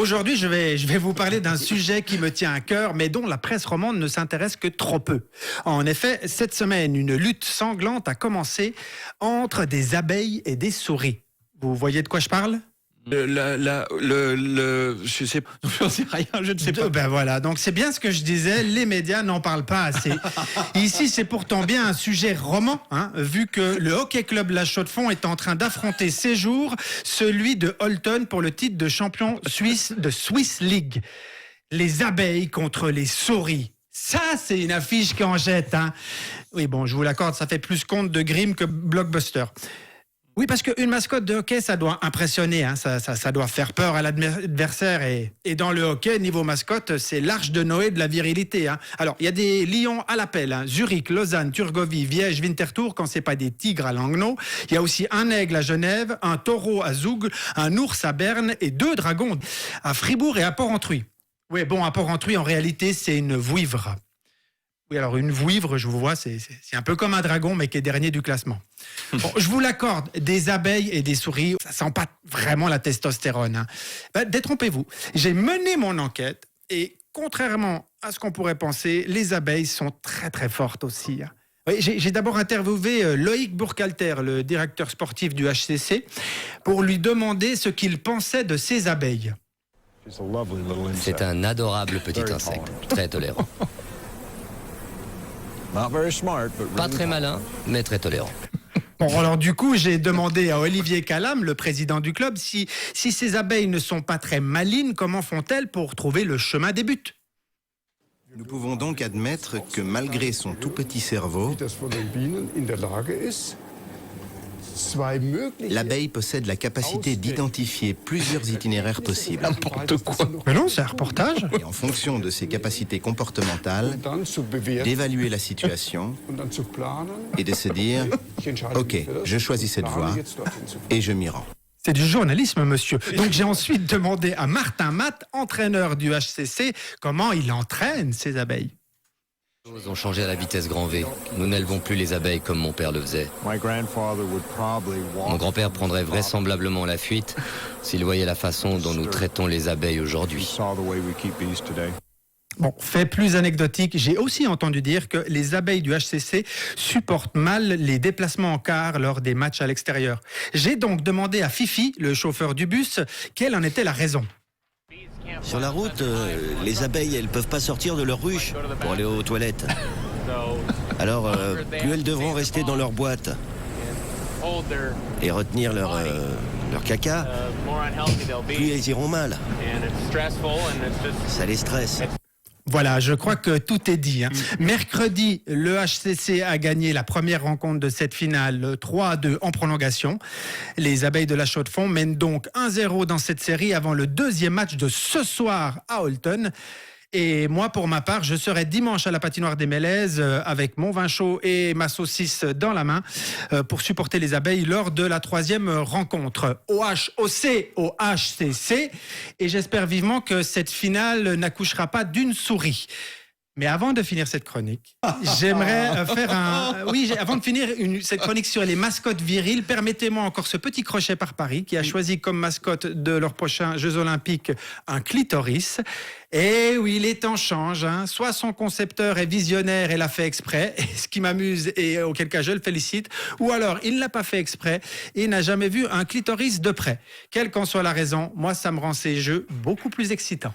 Aujourd'hui, je vais vous parler d'un sujet qui me tient à cœur, mais dont la presse romande ne s'intéresse que trop peu. En effet, cette semaine, une lutte sanglante a commencé entre des abeilles et des souris. Vous voyez de quoi je parle ? Je sais pas, j'en sais rien, je ne sais pas. Ben voilà, donc c'est bien ce que je disais, les médias n'en parlent pas assez. Ici, c'est pourtant bien un sujet roman, vu que le Hockey Club La Chaux-de-Fonds est en train d'affronter ces jours celui de Holton pour le titre de champion suisse de Swiss League. Les abeilles contre les souris. Ça, c'est une affiche qui en jette. Oui, bon, je vous l'accorde, ça fait plus conte de Grimm que blockbuster. Oui, parce qu'une mascotte de hockey, ça doit impressionner, ça doit faire peur à l'adversaire. Et dans le hockey, niveau mascotte, c'est l'arche de Noé de la virilité. Alors, il y a des lions à l'appel, Zurich, Lausanne, Turgovie, Viège, Winterthur, quand c'est pas des tigres à Langnau. Il y a aussi un aigle à Genève, un taureau à Zoug, un ours à Berne et 2 dragons à Fribourg et à Port-Entruy. Oui, bon, à Port-Entruy, en réalité, c'est une vouivre. Oui, alors une vouivre, je vous vois, c'est un peu comme un dragon, mais qui est dernier du classement. Bon, je vous l'accorde, des abeilles et des souris, ça sent pas vraiment la testostérone. Détrompez-vous, j'ai mené mon enquête et contrairement à ce qu'on pourrait penser, les abeilles sont très très fortes aussi. Oui, j'ai d'abord interviewé Loïc Bourcalter, le directeur sportif du HCC, pour lui demander ce qu'il pensait de ces abeilles. C'est un adorable petit insecte, très tolérant. Pas très malin, mais très tolérant. Bon, alors du coup, j'ai demandé à Olivier Calam, le président du club, si ces abeilles ne sont pas très malines, comment font-elles pour trouver le chemin des buts ? Nous pouvons donc admettre que malgré son tout petit cerveau, l'abeille possède la capacité d'identifier plusieurs itinéraires possibles. N'importe quoi. Mais non, c'est un reportage. Et en fonction de ses capacités comportementales, d'évaluer la situation et de se dire « Ok, je choisis cette voie et je m'y rends ». C'est du journalisme, monsieur. Donc j'ai ensuite demandé à Martin Matt, entraîneur du HCC, comment il entraîne ces abeilles. Les choses ont changé à la vitesse grand V. Nous n'élevons plus les abeilles comme mon père le faisait. Mon grand-père prendrait vraisemblablement la fuite s'il voyait la façon dont nous traitons les abeilles aujourd'hui. Bon, fait plus anecdotique, j'ai aussi entendu dire que les abeilles du HCC supportent mal les déplacements en car lors des matchs à l'extérieur. J'ai donc demandé à Fifi, le chauffeur du bus, quelle en était la raison. Sur la route, les abeilles, elles peuvent pas sortir de leur ruche pour aller aux toilettes. Alors, plus elles devront rester dans leur boîte et retenir leur caca, plus elles iront mal. Ça les stresse. Voilà, je crois que tout est dit. Mercredi, le HCC a gagné la première rencontre de cette finale 3-2 en prolongation. Les abeilles de la Chaux-de-Fonds mènent donc 1-0 dans cette série avant le deuxième match de ce soir à Holton. Et moi, pour ma part, je serai dimanche à la patinoire des Mélèzes avec mon vin chaud et ma saucisse dans la main pour supporter les abeilles lors de la troisième rencontre au HOC, au HCC. Et j'espère vivement que cette finale n'accouchera pas d'une souris. Mais avant de finir cette chronique, j'aimerais faire avant de finir cette chronique sur les mascottes viriles, permettez-moi encore ce petit crochet par Paris qui a choisi comme mascotte de leurs prochains Jeux Olympiques un clitoris. Et oui, les temps changent. Soit son concepteur est visionnaire et l'a fait exprès, ce qui m'amuse et auquel cas je le félicite, ou alors il ne l'a pas fait exprès et n'a jamais vu un clitoris de près. Quelle qu'en soit la raison, moi ça me rend ces jeux beaucoup plus excitants.